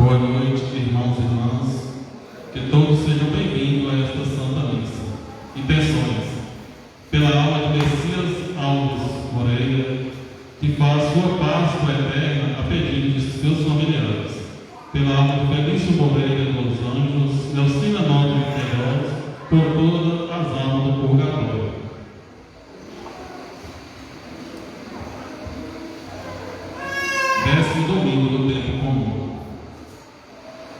Boa noite, irmãos e irmãs. Que todos sejam bem-vindos a esta Santa Missa. Intenções. Pela alma de Messias Alves Moreira, que faz sua Páscoa eterna a pedido de seus familiares. Pela alma de Felício Moreira dos Anjos, Nelcina Nobre Queiroz, por todas as almas do purgatório. Décimo domingo do tempo comum.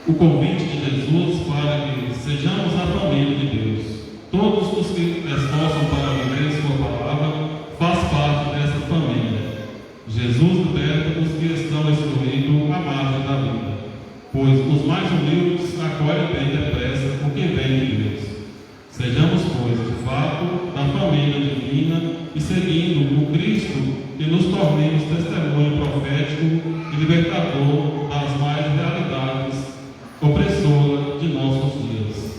O convite de Jesus para que sejamos a família de Deus. Todos os que esforçam para viver sua palavra faz parte dessa família. Jesus liberta os que estão excluídos à margem da vida, pois os mais humildes acolhem bem depressa o que vem de Deus. Sejamos, pois, de fato, da família divina e seguindo o Cristo, que nos tornemos testemunho profético e libertador das mais realidades opressoras de nossos dias.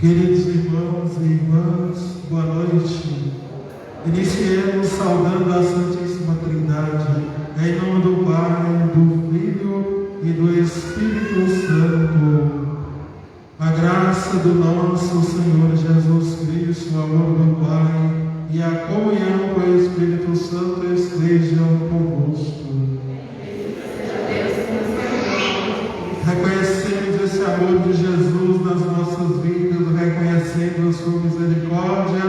Queridos irmãos e irmãs, boa noite. Iniciemos saudando a Santíssima Trindade, em nome do Pai, do Filho e do Espírito Santo. A graça do nosso Senhor Jesus Cristo, o amor do Pai e a comunhão com o Espírito Santo estejam convosco. Reconhecemos esse amor de Jesus nas nossas vidas, reconhecendo a sua misericórdia,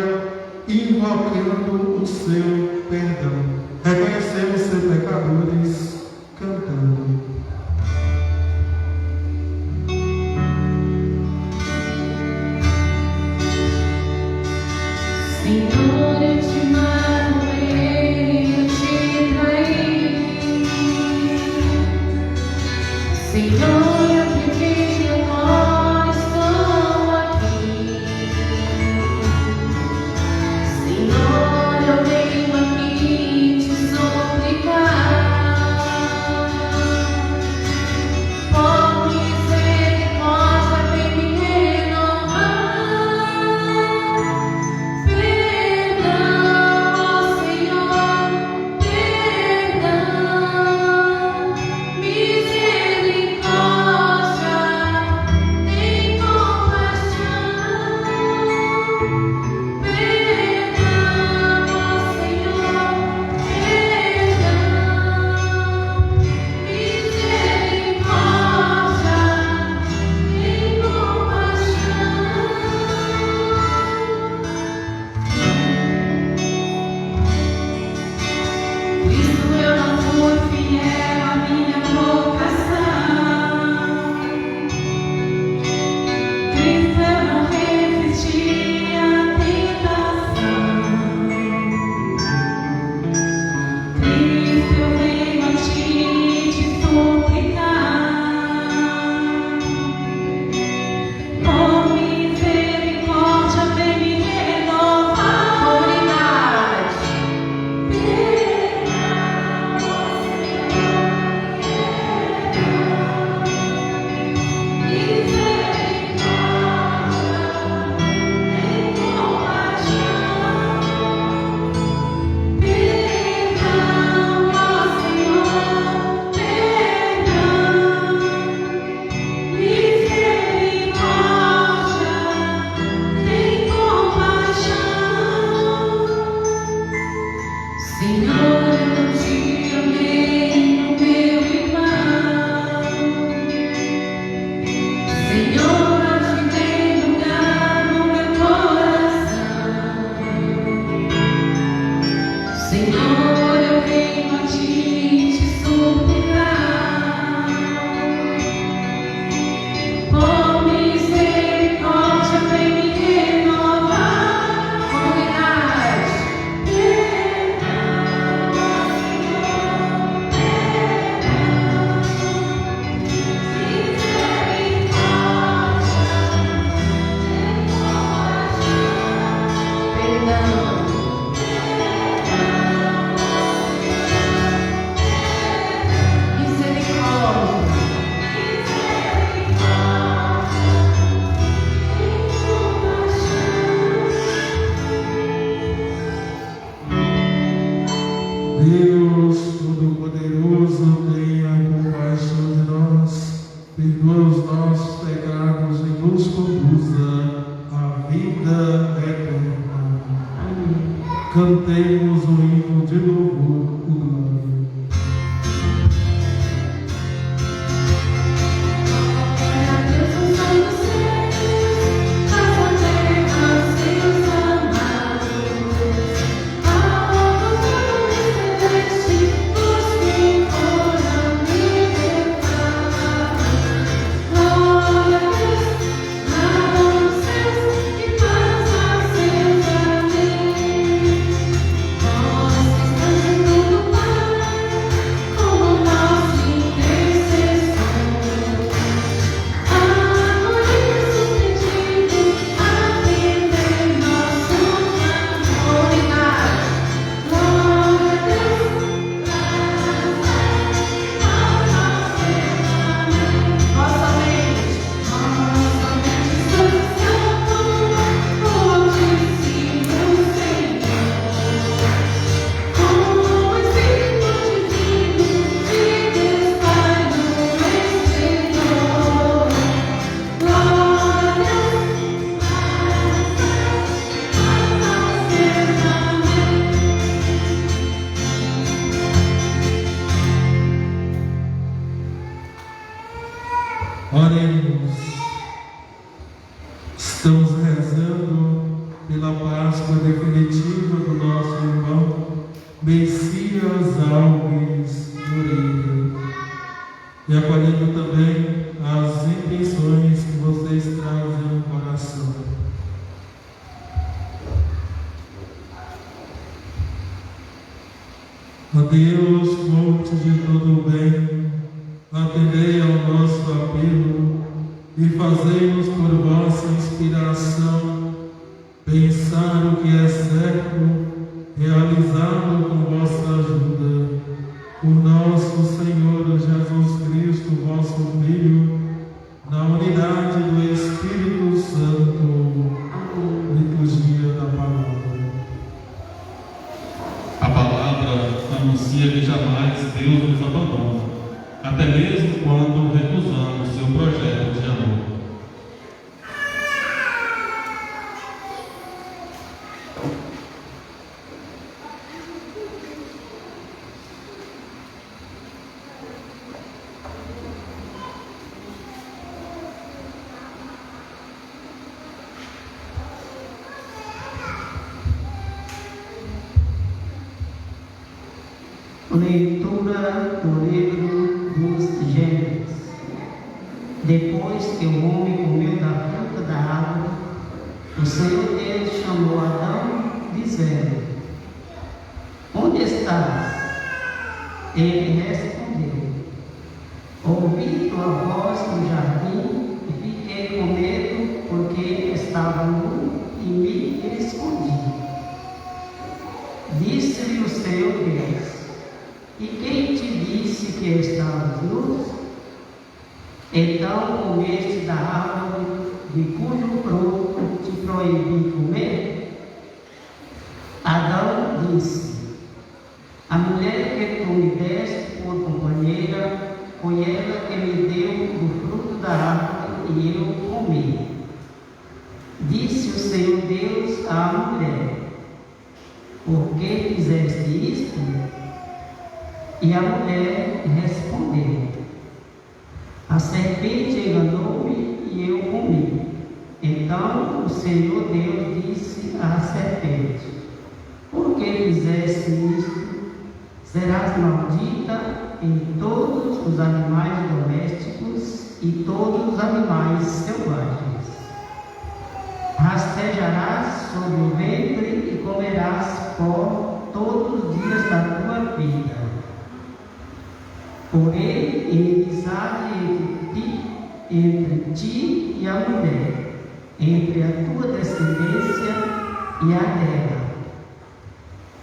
invocando o seu perdão. Reconhecemos ser pecadores, cantando. Senhor, eu te magoei, eu te vida eterna. Cantemos o hino de louvor e glória. Oremos. Estamos rezando pela Páscoa definitiva do nosso irmão Messias Alves Moreira e acolhendo também as intenções que vocês trazem no coração. Ó Deus, fonte de todo o bem, atendei ao nosso apelo e fazei-nos por vossa inspiração pensar o que é certo, realizá-lo com vossa ajuda. Por nosso Senhor Jesus Cristo, vosso Filho, na unidade do Espírito Santo. Liturgia da Palavra. A palavra anuncia que jamais Deus nos abandona, até mesmo quando recusamos seu projeto de amor. Leitura do livro dos Gênesis. Depois que o homem comeu da fruta da árvore, o Senhor Deus chamou Adão, dizendo: Onde estás? Ele respondeu: Ouvi tua voz no jardim e fiquei com medo, porque estava nu e me escondi. Disse-lhe o Senhor Deus: E quem te disse que estavas nu? Então comeste da árvore de cujo fruto te proibi comer? Adão disse: A mulher que tu me deste por companheira, foi ela que me deu do fruto da árvore e eu comi. Disse o Senhor Deus à mulher: Por que fizeste isto? E a mulher respondeu: A serpente enganou-me e eu comi. Então o Senhor Deus disse à serpente: Por que fizeste isto? Serás maldita em todos os animais domésticos e todos os animais selvagens. Rastejarás sobre o ventre e comerás pó todos os dias da tua vida. Porém, inimizade entre ti e a mulher, entre a tua descendência e a dela.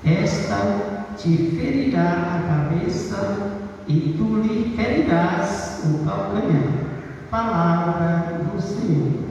Esta te ferirá a cabeça e tu lhe ferirás o calcanhar. Palavra do Senhor.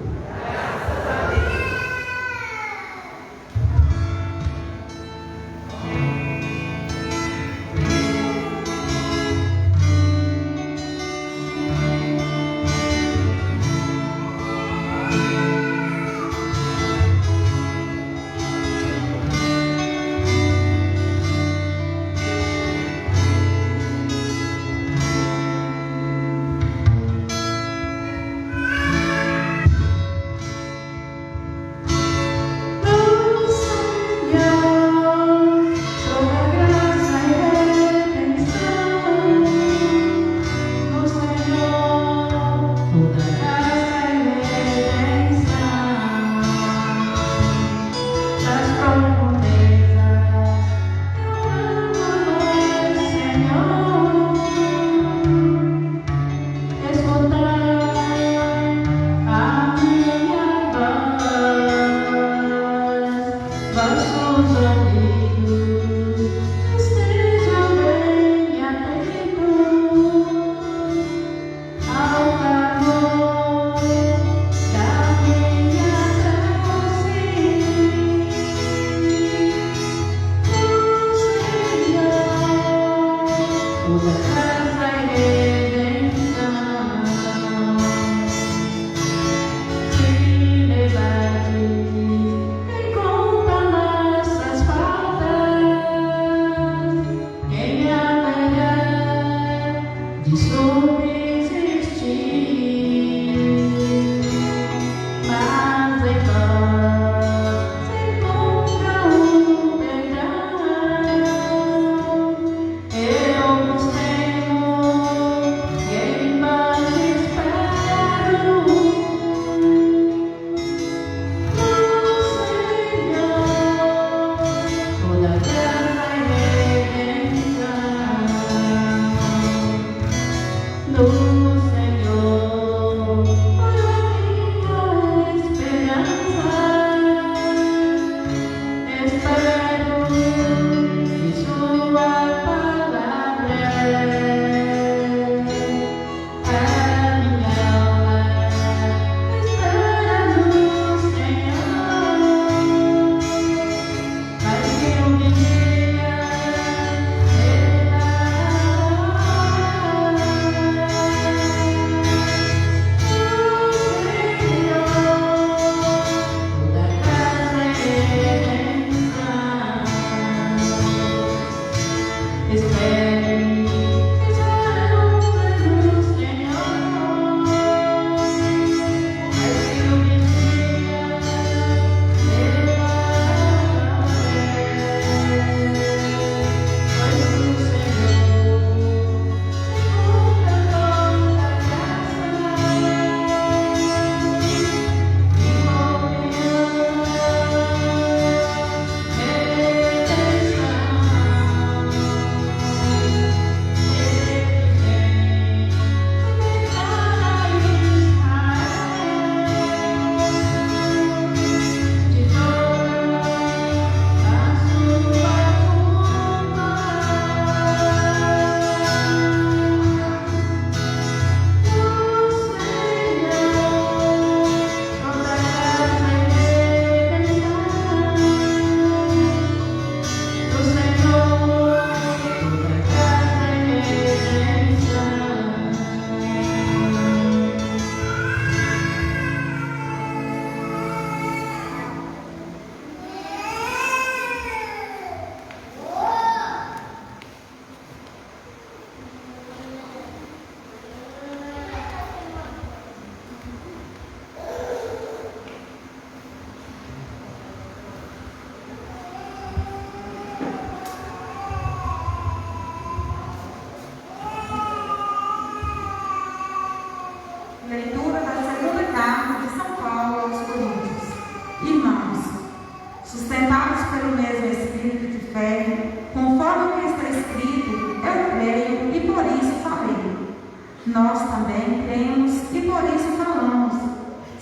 também cremos e por isso falamos,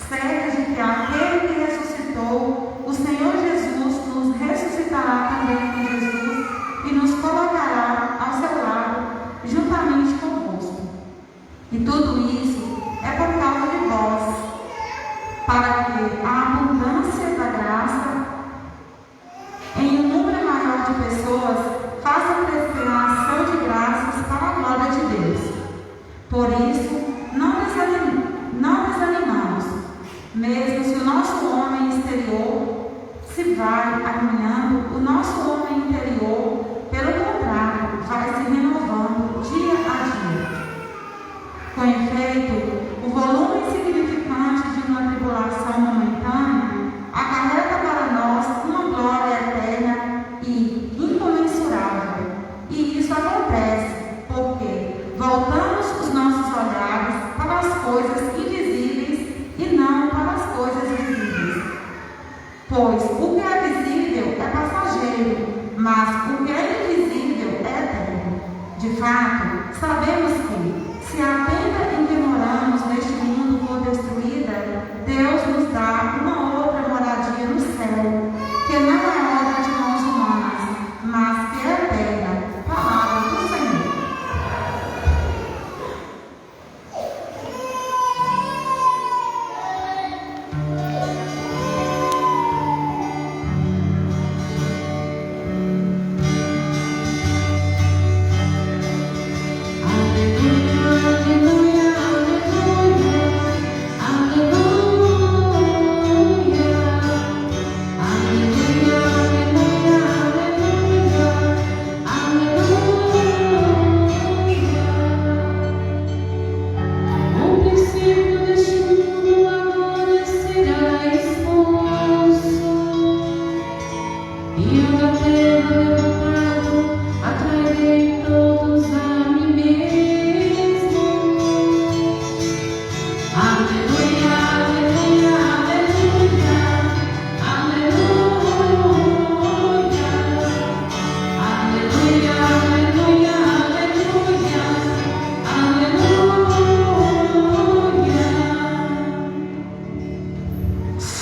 certos de que aquele que ressuscitou, o Senhor Jesus, nos ressuscitará também com Jesus e nos colocará ao seu lado, juntamente convosco. E tudo isso é por causa de vós, para que a abundância da graça em um número maior de pessoas faça crescer a ação de graças para a glória de Deus. Por isso, não desanimamos, mesmo se o nosso homem exterior se vai arruinando, o nosso homem interior, pelo contrário, vai se renovando dia a dia. Com efeito, o volume insignificante de uma tribulação momentânea acarreta para nós uma glória eterna e incomensurável. E isso acontece porque voltamos os nossos olhares para as coisas invisíveis e não para as coisas visíveis. Pois o que é visível é passageiro, mas o que é invisível é eterno. De fato, sabemos que, se a tenda em que moramos neste mundo for destruída, Deus nos dá uma outra moradia no céu, que não é obra de mãos humanas, mas que é eterna. Palavra do Senhor.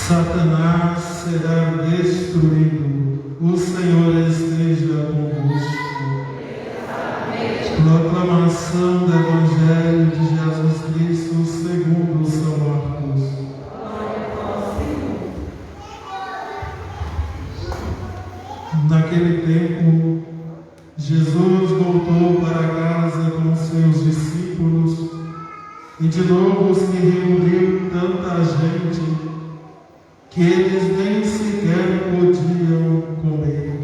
Satanás será destruído. O Senhor esteja convosco. Proclamação do Evangelho de Jesus Cristo segundo São Marcos. Naquele tempo, Jesus voltou para casa com seus discípulos e de novo se reuniu tanta gente que eles nem sequer podiam comer.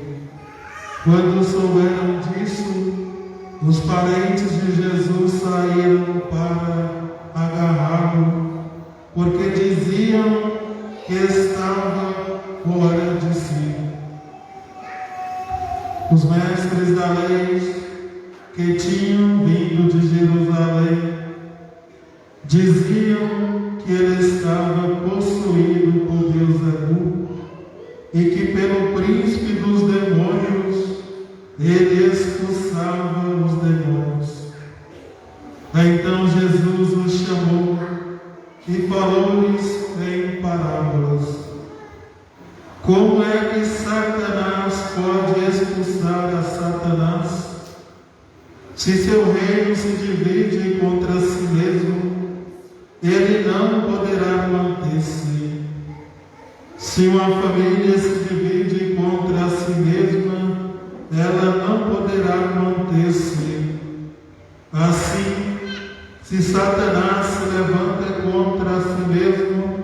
Quando souberam disso, os parentes de Jesus saíram para agarrá-lo, porque diziam que estava fora de si. Os mestres da lei, que tinham vindo de Jerusalém, diziam que ele estava possuído por Beelzebul e que pelo príncipe dos demônios ele expulsava os demônios. Então Jesus os chamou e falou-lhes em parábolas. Como é que Satanás pode expulsar a Satanás? Se seu reino se divide contra si mesmo, ele não poderá manter-se. Se uma família se divide contra si mesma, ela não poderá manter-se. Assim, se Satanás se levanta contra si mesmo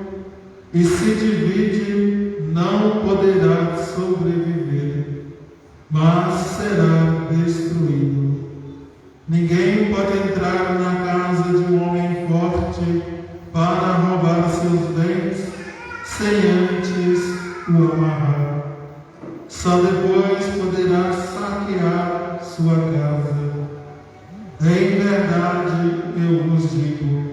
e se divide, não poderá sobreviver, mas será destruído. Ninguém pode entrar na casa de um homem forte para roubar seus bens sem antes o amarrar. Só depois poderá saquear sua casa. Em verdade, eu vos digo,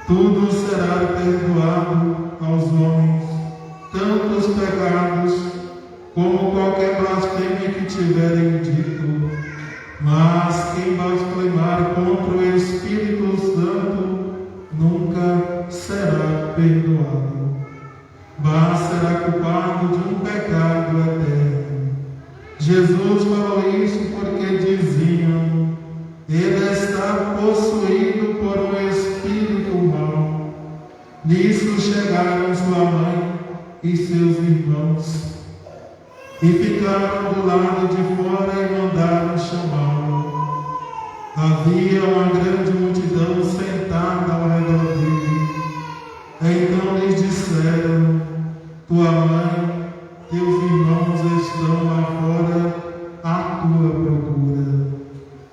tudo será perdoado aos homens, tanto os pecados como qualquer blasfêmia que tiverem dito. Mas quem blasfemar contra o Espírito Santo nunca será perdoado, mas será culpado de um pecado eterno. Jesus falou isso porque diziam: ele está possuído por um espírito mau. Nisso chegaram sua mãe e seus irmãos, e ficaram do lado de fora e mandaram chamá-lo. Havia uma grande multidão sentada ao redor dele. Então lhes disseram: tua mãe, teus irmãos estão lá fora à tua procura.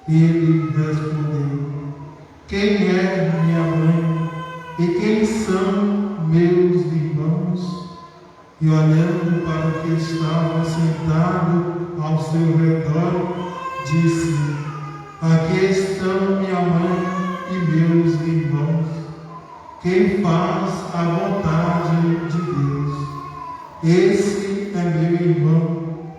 Ele respondeu: quem é minha mãe e quem são meus irmãos? E olhando para o que estava sentado ao seu redor, disse: aqui estão minha mãe e meus irmãos. Quem faz a vontade de Deus, esse é meu irmão,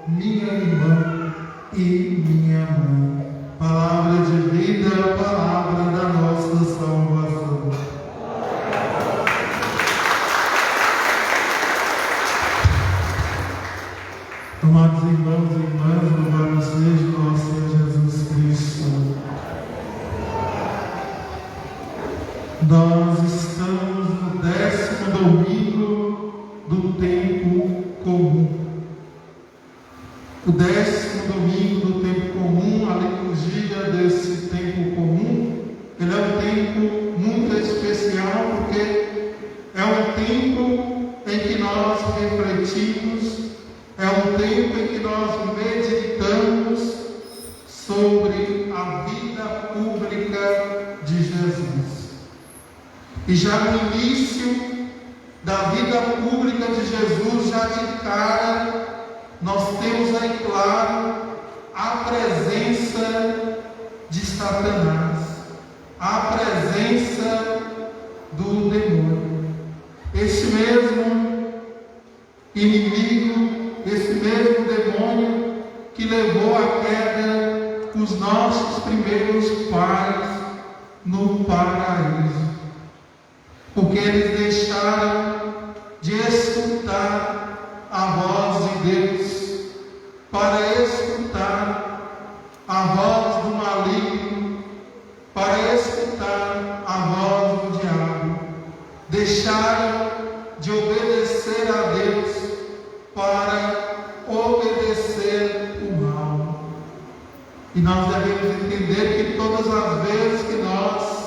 minha irmã e minha mãe. Palavra de vida, palavra da nossa salvação. Amados irmãos e irmãs, louvado seja nosso Senhor Jesus Cristo. Nós estamos no 10º domingo do tempo comum. O 10º domingo do tempo comum, a liturgia desse tempo comum, ele é um tempo muito especial porque é um tempo em que nós refletimos, é um tempo em que nós meditamos sobre a vida pública de Jesus. E já no início da vida pública de Jesus, já de cara, nós temos aí claro a presença de Satanás, a presença do demônio. Esse mesmo inimigo, esse mesmo demônio que levou à queda os nossos primeiros pais no paraíso. Porque eles deixaram de escutar a voz de Deus para escutar a voz do maligno, para escutar a voz do diabo. Deixaram de obedecer a Deus para obedecer o mal. E nós devemos entender que todas as vezes que nós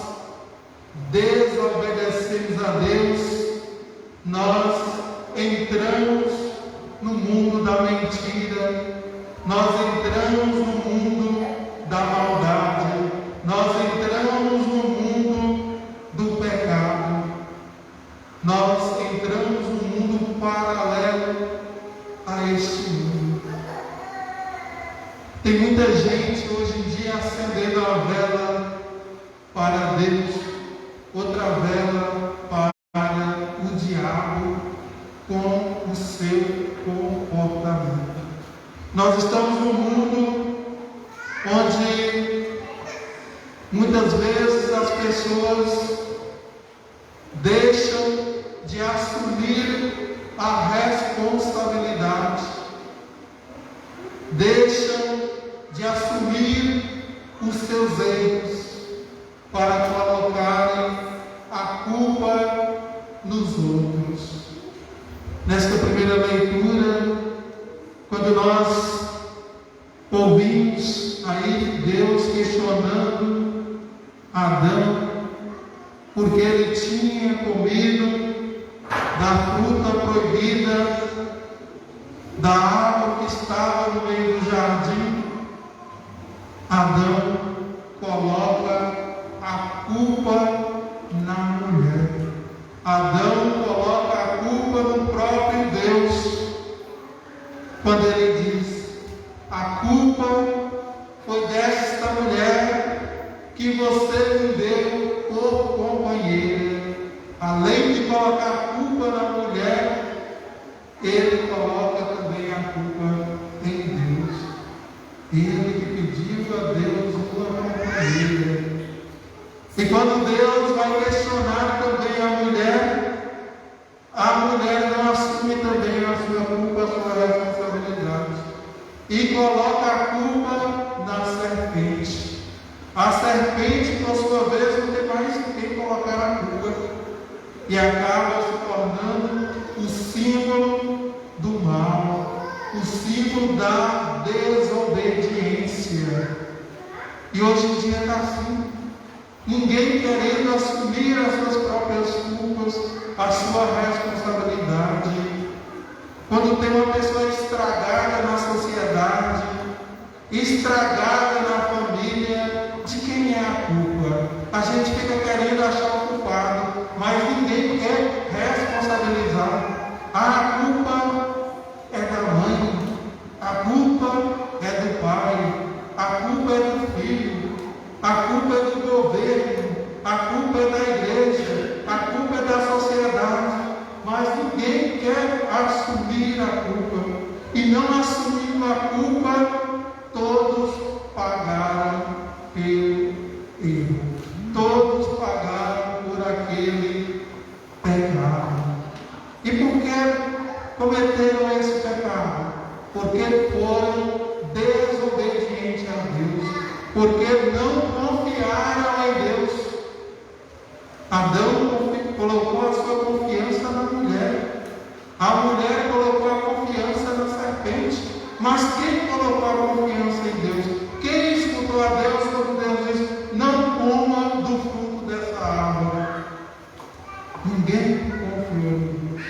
desobedecemos a Deus, nós entramos no mundo da mentira, nós entramos no mundo da maldade, nós entramos no mundo do pecado, nós entramos no mundo paralelo a este mundo. Tem muita gente hoje em dia acendendo a vela para Deus, outra vela para o diabo com o seu comportamento. Nós estamos num mundo onde muitas vezes as pessoas deixam de assumir a responsabilidade, deixam de assumir os seus erros para colocarem a culpa nos outros. Nesta primeira leitura, quando nós ouvimos aí Deus questionando Adão, porque ele tinha comido da fruta proibida da árvore que estava no meio do jardim, Adão coloca a culpa na mulher. Adão coloca a culpa no próprio Deus, quando ele diz: a culpa foi desta mulher que você me deu por companheira. Além de colocar a culpa na mulher, ele coloca também a culpa em Deus. Ele que pediu a Deus coloca a culpa na serpente. A serpente, por sua vez, não tem mais quem colocar a culpa e acaba se tornando o símbolo do mal, o símbolo da desobediência. E hoje em dia está assim. Ninguém querendo assumir as suas próprias culpas, a sua responsabilidade. Quando tem uma pessoa estragada na sociedade, estragada na família, de quem é a culpa? A gente fica querendo achar o culpado, mas ninguém quer responsabilizar. A culpa é da mãe, a culpa é do pai, a culpa é do filho, a culpa é do governo, a culpa é da igreja, a culpa é da sociedade, mas ninguém quer assumir a culpa. E não assumindo a culpa, todos pagaram pelo erro. Todos pagaram por aquele pecado. E por que cometeram esse pecado? Porque foram desobedientes a Deus. Porque não confiaram em Deus. Adão colocou a sua confiança na mulher. A mulher colocou a confiança na serpente. Mas quem colocou a confiança em Deus? Quem escutou a Deus quando Deus disse: não coma do fruto dessa árvore? Ninguém confiou em Deus.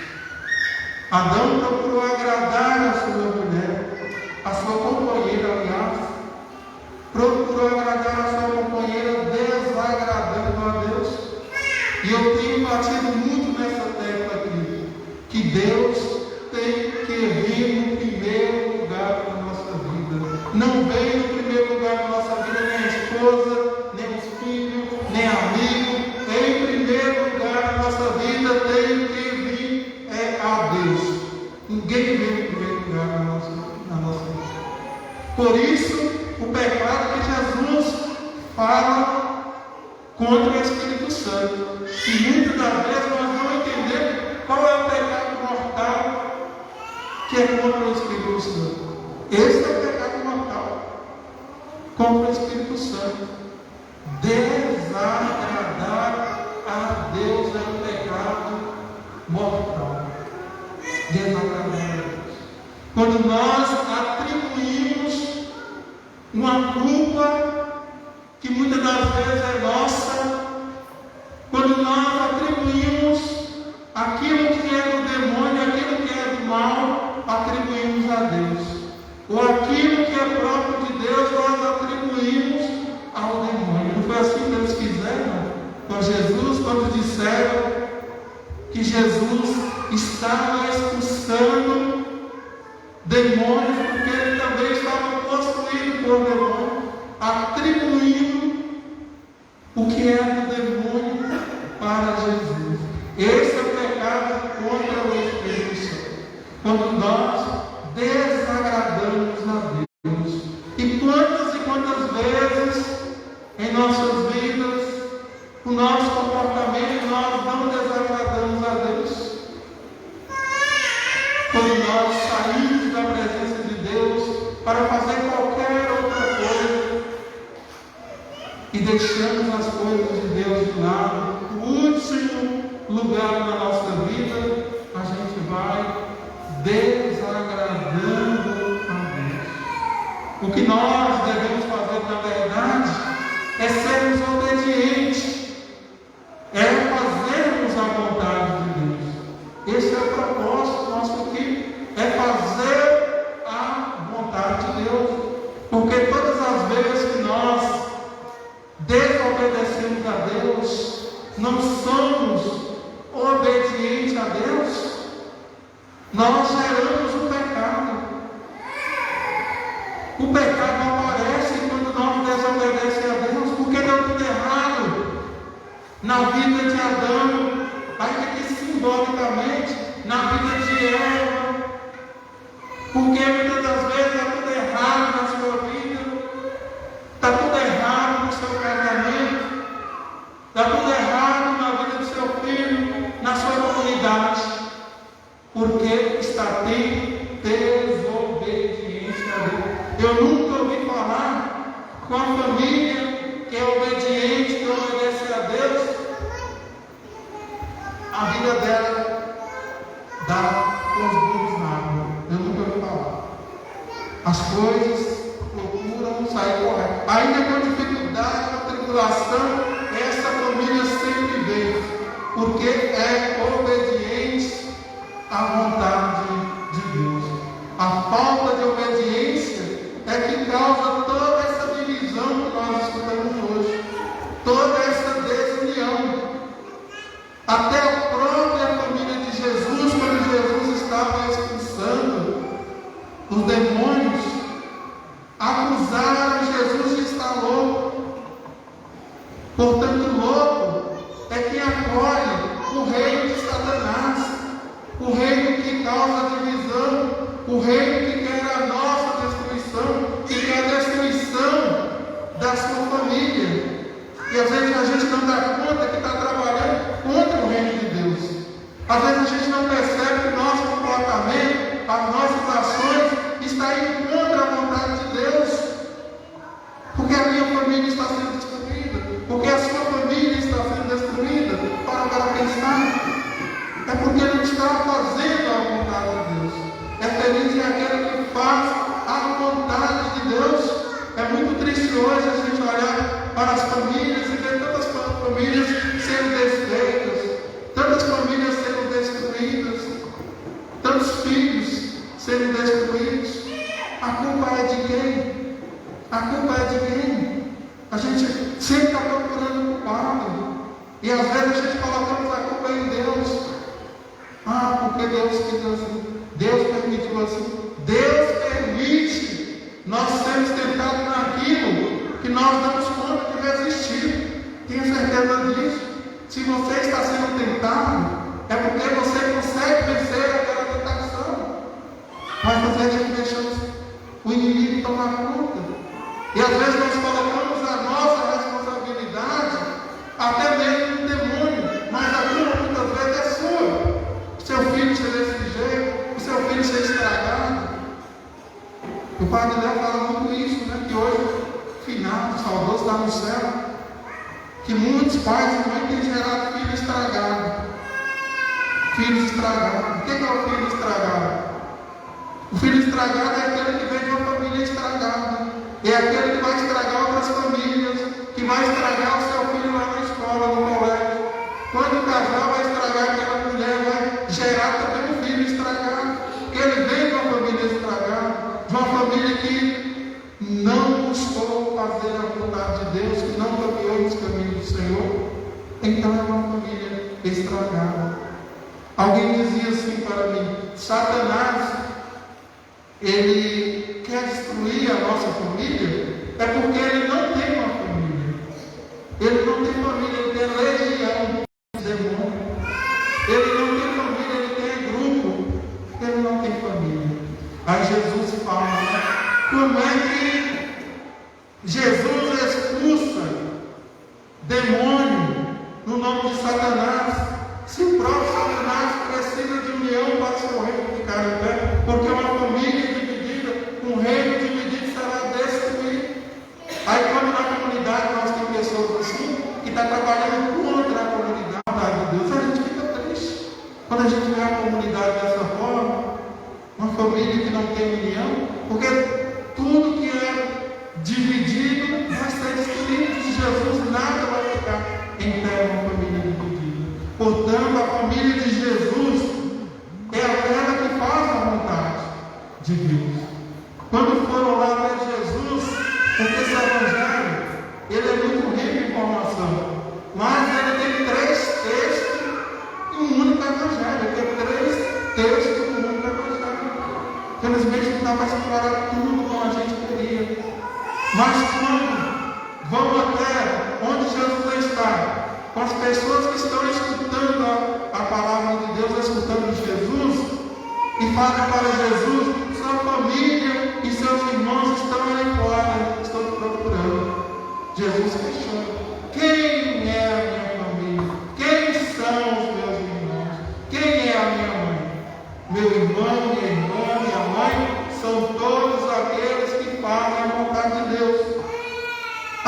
Adão procurou agradar a sua mulher, a sua companheira, aliás. Procurou agradar a sua companheira, desagradando a Deus. E eu tenho batido muito nessa tecla aqui, que Deus tem que vir no primeiro lugar da nossa vida. Não vem no primeiro lugar da nossa vida nem a esposa, nem os filhos, nem amigo. Em primeiro lugar da nossa vida tem que vir a Deus. Ninguém vem no primeiro lugar da nossa vida. Por isso, o pecado que Jesus fala contra o Espírito Santo. E muitas das vezes nós não entendemos qual é o pecado mortal que é contra o Espírito Santo. Esse é o pecado mortal contra o Espírito Santo. Desagradar a Deus é um pecado mortal. Desagradar a Deus. Quando nós atribuímos uma culpa que muitas das vezes é nossa, quando nós atribuímos aquilo que é do demônio, aquilo que é do mal, atribuímos a Deus. Ou aquilo que é próprio de Deus, nós atribuímos ao demônio. Não foi assim que eles fizeram com Jesus, quando disseram que Jesus estava expulsando demônios, porque ele também estava possuído por demônios, atribuindo o que é do demônio para Jesus. Esse é o pecado contra o Espírito Santo. Quando nós desagradamos a Deus. E quantas vezes em nossas vidas, o nosso comportamento, nós não desagradamos a Deus. Quando nós saímos da presença de Deus para fazer qualquer outra coisa e deixamos as coisas de Deus de lado, o último lugar na nossa vida, a gente vai desagradando a Deus. O que nós devemos fazer, na verdade, é sermos obedientes, é fazermos a vontade de Deus. Esse é o propósito nosso aqui, é fazer a vontade de Deus. Porque todas as vezes que nós desobedecemos a Deus, não somos obedientes a Deus, nós geramos o pecado. O pecado aparece quando nós desobedecemos a Deus, porque deu tudo errado na vida de Adão, ainda que simbolicamente na vida de Eva, porque muitas das vezes está tudo errado na sua vida, está tudo errado no seu casamento, está tudo errado na vida do seu filho, na sua comunidade, porque está tendo desobediência a Deus. Eu nunca ouvi falar com a família que é obediente, que obedece a Deus, a vida dela dá com os burros na água. Eu nunca ouvi falar. As coisas procuram sair corretas. Ainda com dificuldade, com tribulação, essa família sempre vê, porque é obediente à vontade de Deus. A falta de obediência é que causa toda essa divisão que nós escutamos hoje, toda essa desunião. Até a própria família de Jesus, quando Jesus estava expulsando os demônios, acusaram Jesus de estar louco. Portanto, louco é quem acolhe o reino de Satanás, o reino que causa divisão, o reino que quer a nossa destruição, que quer a destruição da sua família. E às vezes a gente não dá conta que está trabalhando contra o reino de Deus. Às vezes a gente não percebe que o nosso comportamento, as nossas ações está indo contra a vontade de Deus. Porque a minha família está sendo destruída, porque a sua família está sendo destruída. Para pensar. É porque não está fazendo a vontade de Deus. É feliz é aquele que faz a vontade de Deus. É muito triste hoje a gente olhar para as famílias e ver tantas famílias sendo desfeitas, tantas famílias sendo destruídas, tantos filhos sendo destruídos. A culpa é de quem? A culpa é de quem? A gente sempre está procurando o culpado. E às vezes a gente colocamos a culpa em Deus. Ah, porque Deus quis assim, Deus permitiu assim. Deus permite nós sermos tentados naquilo que nós damos conta de resistir. Tenha certeza disso. Se você está sendo tentado, é porque você consegue vencer aquela tentação. Mas às vezes a gente deixa o inimigo tomar conta. E às vezes nós colocamos a nossa responsabilidade até mesmo no demônio, mas a culpa muitas vezes é sua. O seu filho ser desse jeito, o seu filho ser estragado. O Padre Léo fala muito isso, né? Que hoje, finado, saudoso, está no céu, que muitos pais e mães têm gerado filho estragado. Filhos estragados. O que é o filho estragado? O filho estragado é aquele que vem de uma família estragada. É aquele que vai estragar outras famílias, que vai estragar o seu filho lá na escola, no colégio. Quando o casal vai estragar aquela mulher, vai gerar também um filho estragado. Porque ele vem de uma família estragada, de uma família que não buscou fazer a vontade de Deus, que não caminhou nos caminhos do Senhor. Então é uma família estragada. Alguém dizia assim para mim: Satanás, ele quer destruir a nossa família, é porque ele não tem uma família. Ele não tem família, ele tem legião de demônios. Ele não tem família, ele tem grupo. Ele não tem família. Aí Jesus fala, né? Como é que Jesus expulsa demônio no nome de Satanás? Se o próprio Satanás precisa de união para o seu reino ficar em pé, porque uma família dividida, um reino dividido será destruído. Aí quando na comunidade nós temos pessoas assim, que estão trabalhando contra a comunidade de Deus, a gente fica triste. Quando a gente vê a comunidade dessa forma, uma família que não tem união, porque tudo que é dividido vai ser destruído. De Jesus nada vai ficar em pé uma família dividida. Portanto, a família de Jesus é aquela que faz a vontade de Deus. Quando foram lá ver Jesus, porque esse evangelho, ele é muito rico em informação, mas ele tem 3 textos e um único evangelho. Ele tem 3 textos e um único evangelho. Infelizmente não dá para explorar tudo como a gente queria. Mas quando vamos até onde Jesus está, com as pessoas que estão escutando a palavra de Deus, escutando Jesus, e falam para Jesus: sua família e seus irmãos estão aí fora, estão te procurando. Jesus questiona: quem é a minha família? Quem são os meus irmãos? Quem é a minha mãe? Meu irmão, minha irmã, minha mãe são todos aqueles que fazem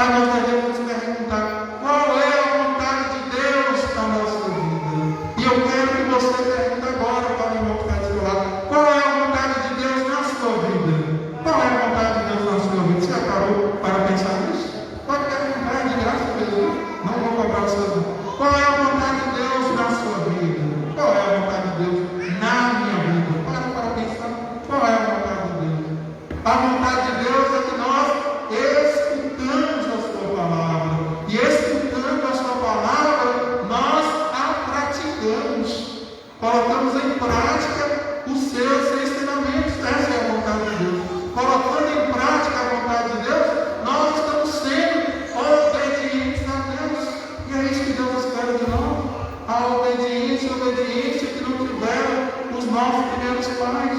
Aí nós devemos perguntar: qual é a vontade de Deus para a nossa vida? E eu quero que você pergunte agora para o irmão que está do seu lado: qual é a vontade de Deus na sua vida? Qual é a vontade de Deus na sua vida? Você já parou para pensar nisso? Pode perguntar de graça a Jesus. Não vou cobrar o seu nome. Qual é a vontade de Deus na sua vida? Qual é a vontade de Deus na minha vida? Para pensar. Qual é a vontade de Deus? A vontade de Deus é que nós escutamos a sua palavra. E escutando a sua palavra, nós a praticamos. Colocamos em prática os seus ensinamentos. Essa é a vontade de Deus. Colocando em prática a vontade de Deus, nós estamos sendo obedientes a Deus. E é isso que Deus espera de nós. A obediência que não tiveram os nossos primeiros pais.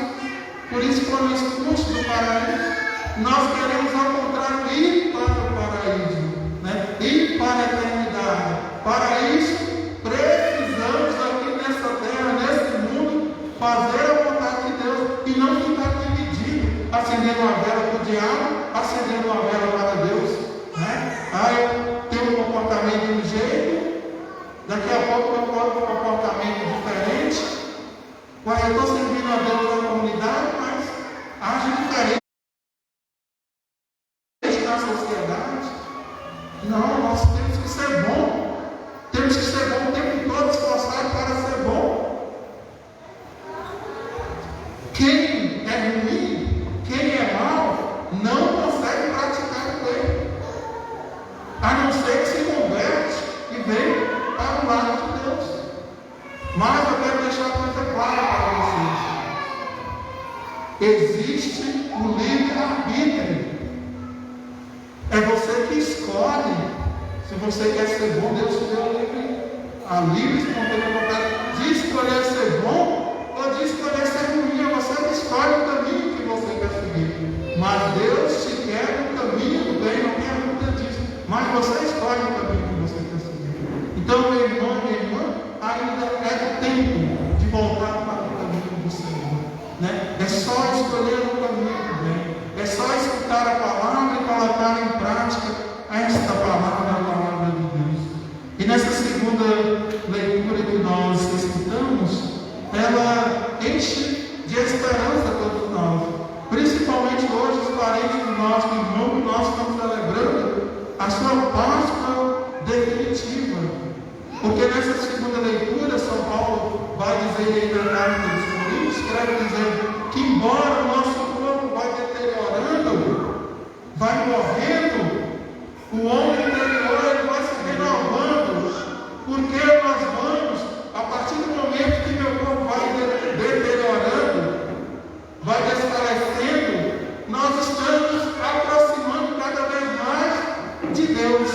Por isso foram expulsos do paraíso. Nós queremos, ao contrário, ir para o paraíso, né? Ir para a eternidade. Para isso, precisamos aqui nessa terra, nesse mundo, fazer a vontade de Deus e não ficar dividido, acendendo uma vela para o diabo, acendendo uma vela para Deus, né? Eu tenho um comportamento de um jeito, daqui a pouco eu posso ter um comportamento diferente. Eu estou servindo a Deus na comunidade, mas age diferente na sociedade. Não, nós temos que ser bom. Temos que ser bom o tempo todo, esforçado para ser bom. Quem é ruim, quem é mau, não consegue praticar o bem. A não ser que se converte e vem para o lado de Deus. Mas eu quero deixar uma coisa clara para vocês. Existe o livre-arbítrio. É você que escolhe se você quer ser bom. Deus te deu a livre espontânea vontade de escolher ser bom ou de escolher ser ruim. É você que escolhe o caminho que você quer seguir. Mas Deus te quer no caminho do bem, não tenha dúvida disso. Mas você escolhe o caminho que você quer seguir. Então, meu irmão, minha irmã, ainda é tempo de voltar para o caminho do Senhor, né? É só escolher o caminho do bem, é só escutar a palavra e colocar em prática esta palavra, a palavra de Deus. E nessa segunda leitura que nós escutamos, ela enche de esperança a todos nós, principalmente hoje os parentes do nosso irmão que nós estamos celebrando a sua Páscoa definitiva. Porque nessa segunda leitura, São Paulo vai dizer aí na carta dos Coríntios, escreve dizendo que embora o nosso corpo vai deteriorando, vai morrendo, o homem interior ele vai se renovando, porque nós vamos, a partir do momento que meu corpo vai deteriorando, vai desfalecendo, nós estamos aproximando cada vez mais de Deus.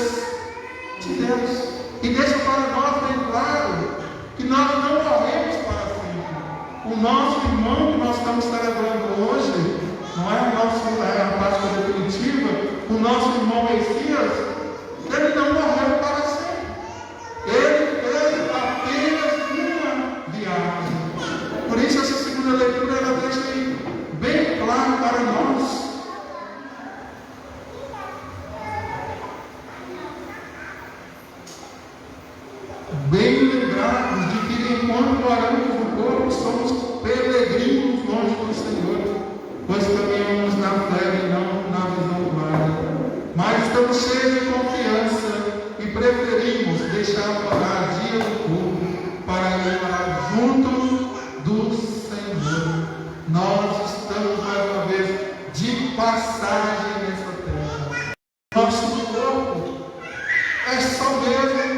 De Deus. E deixa para nós bem claro que nós não morremos para sempre. O nosso irmão que nós estamos celebrando hoje, não é a Páscoa definitiva, o nosso irmão Messias, ele não morreu para sempre. Ele fez apenas uma viagem. Por isso essa segunda leitura ela deixa bem claro para nós. Bem lembrados de que enquanto moramos no corpo, somos peregrinos longe do Senhor, pois caminhamos na fé e não na visão clara. Mas estamos cheios de confiança e preferimos deixar a moradia do corpo para ir para junto do Senhor. Nós estamos mais uma vez de passagem nessa terra. Nosso corpo é só mesmo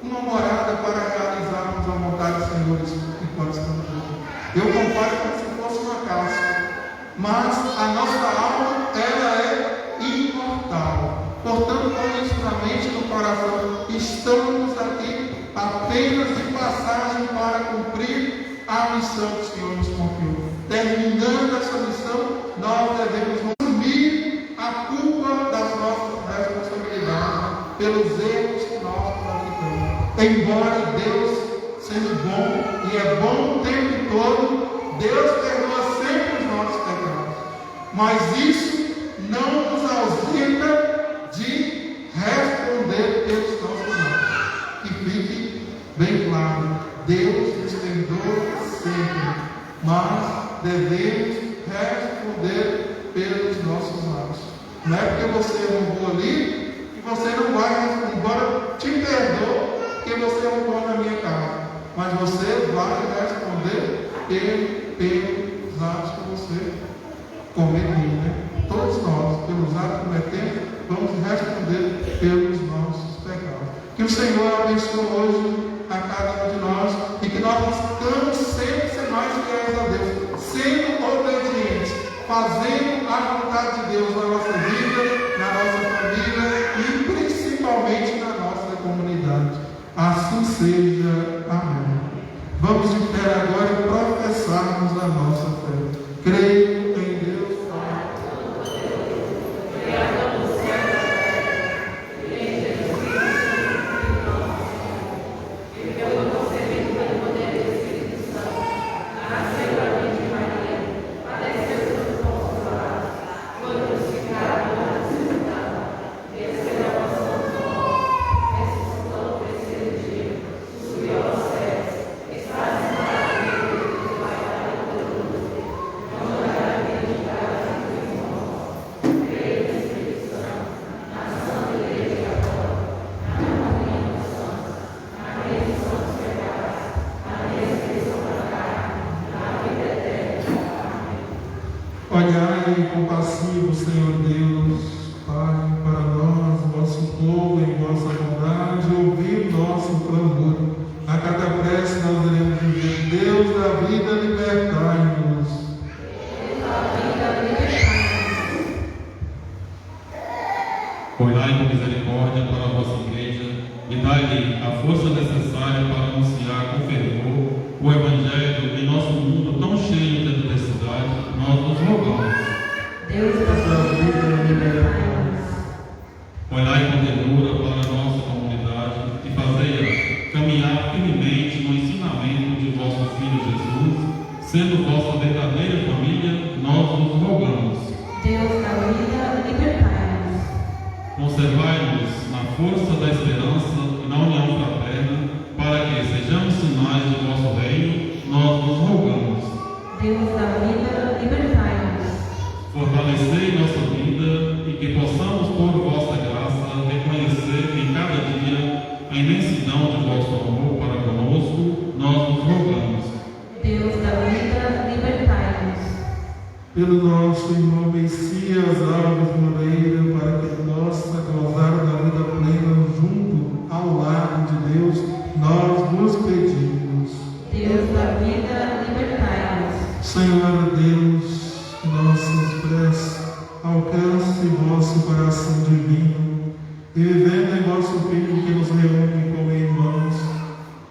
uma morada para realizarmos a vontade do Senhor enquanto estamos juntos. Eu comparo como se fosse uma casa, mas a nossa alma ela é imortal. Portanto, com isso na mente e no coração, estamos aqui apenas de passagem para cumprir a missão que o Senhor nos confiou. Terminando essa missão, nós devemos assumir a culpa das nossas responsabilidades pelos erros que nós praticamos. Embora Deus, sendo bom, e é bom o tempo todo, Deus perdoa sempre os nossos pecados. Mas isso não perdoa sempre, mas devemos responder pelos nossos atos. Não é porque você roubou ali que você não vai responder, embora te perdoe porque você roubou na minha casa, mas você vai responder pelos atos que você cometeu, né? Todos nós, pelos atos que cometemos, vamos responder pelos nossos pecados. Que o Senhor abençoe hoje a cada um de nós e que nós possamos sempre ser mais fiéis a Deus, sendo obedientes, fazendo a vontade de Deus na nossa vida, na nossa família e principalmente na nossa comunidade. Assim seja. Amém. Vamos de pé agora e professarmos a nossa fé. Creio em Deus Pai. Olhai compassivo, Senhor Deus, Pai, para nós, vosso povo, em vossa bondade, ouvir nosso clamor. A cada prece nós iremos dizer: Deus da vida, libertai-nos. Olhai com misericórdia para a vossa igreja e dai-lhe a força necessária para anunciar com fervor o Evangelho em nosso mundo tão cheio de adversidade. Nós nos rogamos. Deus da vida, libertai-nos. Olhai com ternura para a nossa comunidade e fazei-a caminhar firmemente no ensinamento de vosso Filho Jesus, sendo vossa verdadeira família. Nós nos rogamos. Deus da vida, libertai-nos. Conservai-nos na força da esperança e na união fraterna, para que sejamos sinais do vosso reino. Nós nos rogamos. Deus da vida, libertai-nos. Fortalecei nossa vida e que possamos, por vossa graça, reconhecer em cada dia a imensidão de vosso amor para conosco. Nós nos rogamos. Deus da vida, libertai-nos. Pelo nosso irmão Messias Alves Moreira, para que possa gozar da vida plena junto ao lado de Deus, nós vos pedimos. Deus da vida, libertai-nos. Senhor Deus, que nossas preces alcance vosso coração divino e vivendo em vosso Filho que nos reúne como irmãos,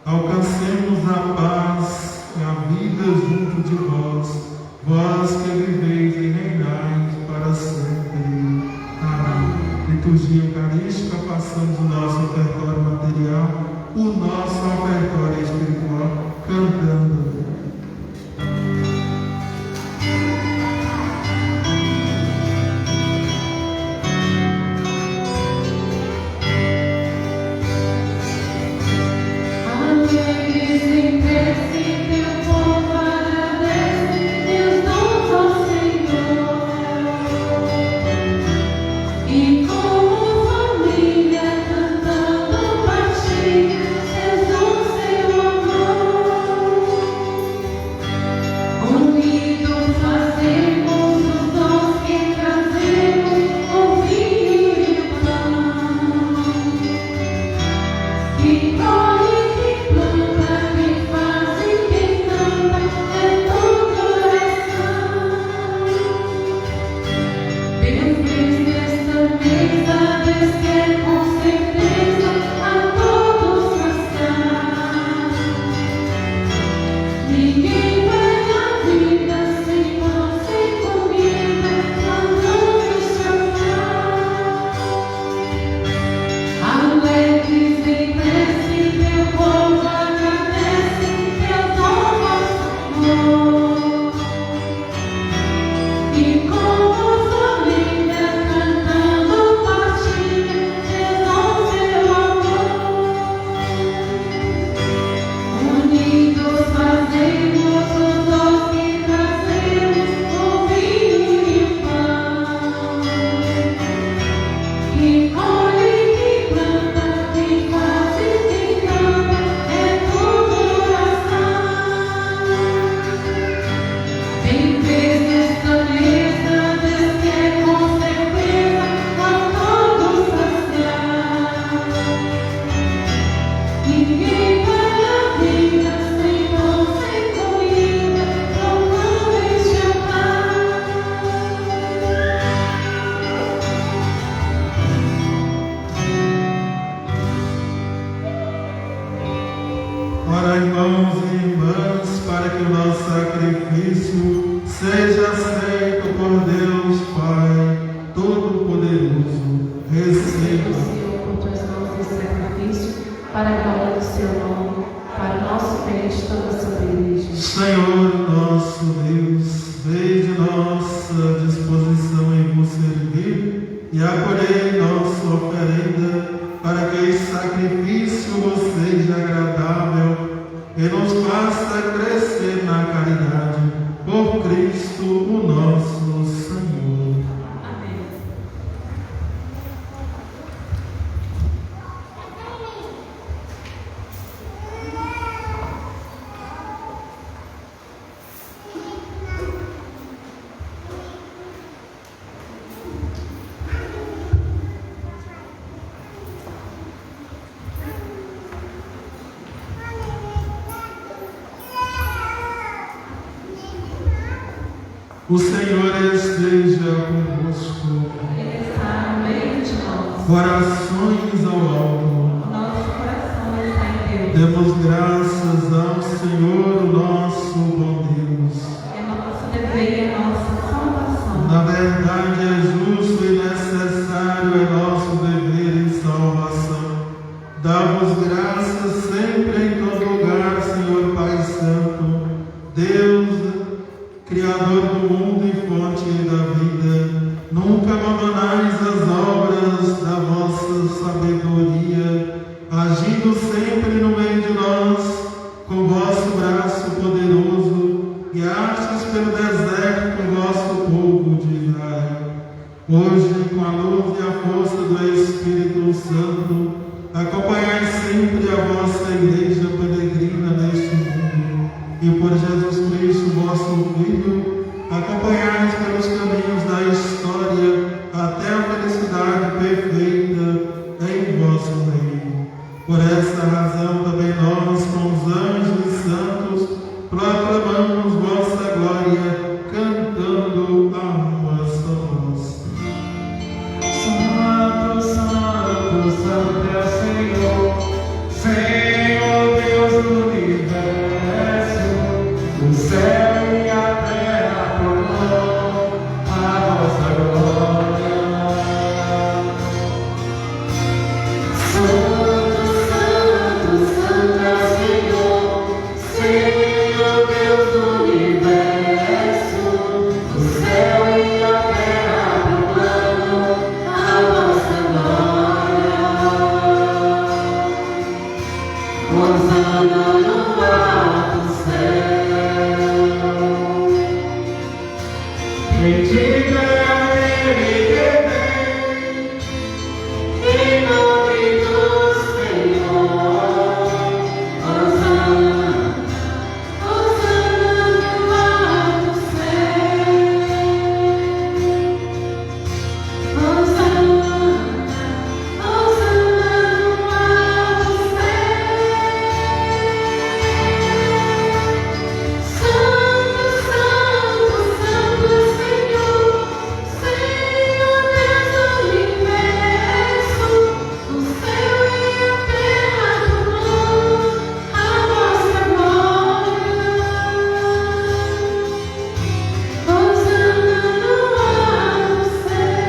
alcancemos a paz e a vida junto de vós, vós que viveis e reinais para sempre. Amém. Liturgia eucarística, passamos o nosso ofertório material, o nosso ofertório espiritual, cantando. Unidos nosso sacrifício seja aceito por Deus Pai Todo-Poderoso. Receba, Senhor, por tuas mãos esse sacrifício, para a glória do seu nome, para o nosso bem de toda a sua igreja. Senhor nosso Deus, veja nossa disposição em vos servir e acolhei nossa oferenda, para que esse sacrifício vos seja agradável e nos faça crescer na caridade. Por Cristo, o nosso Senhor. Amém. O Senhor esteja convosco. Ele está no meio de nós. Corações ao alto. O nosso coração está em Deus. Demos graças ao Senhor, nosso bom Deus. É nosso dever e a nossa salvação. Na verdade, é justo e necessário, é nosso dever e salvação. Dá-vos graças sempre em todo lugar, Senhor Pai Santo, Deus, Criador do mundo e fonte da vida. Nunca abandonais as obras da vossa sabedoria, agindo sempre no meio de nós, com vosso braço poderoso, guiastes pelo deserto o vosso povo de Israel. Hoje, com a luz e a força do Espírito Santo, acompanhai sempre a vossa igreja peregrina neste mundo, e por Jesus Cristo, vosso Filho, acompanhai pelos caminhos da história até a felicidade perfeita em vosso reino. Por essa razão também nós, com os anjos e santos, proclamamos vossa glória, cantando a uma só voz. Santo, Santo, Santo é o Senhor, Senhor Deus do universo, o céu e a terra proclamam a vossa glória. Santo, Santo, Santo é o Senhor, Senhor Deus do universo, o céu e a terra proclamam a vossa glória. Hosana no alto céu. Bendito é aquele que vem em nome do Senhor. Hosana, Hosana no alto céu. Hosana, Hosana no alto céu. Santo, Santo, Santo é o Senhor, Senhor Deus do universo, o céu e a terra proclamam a vossa glória. Hosana no alto céu.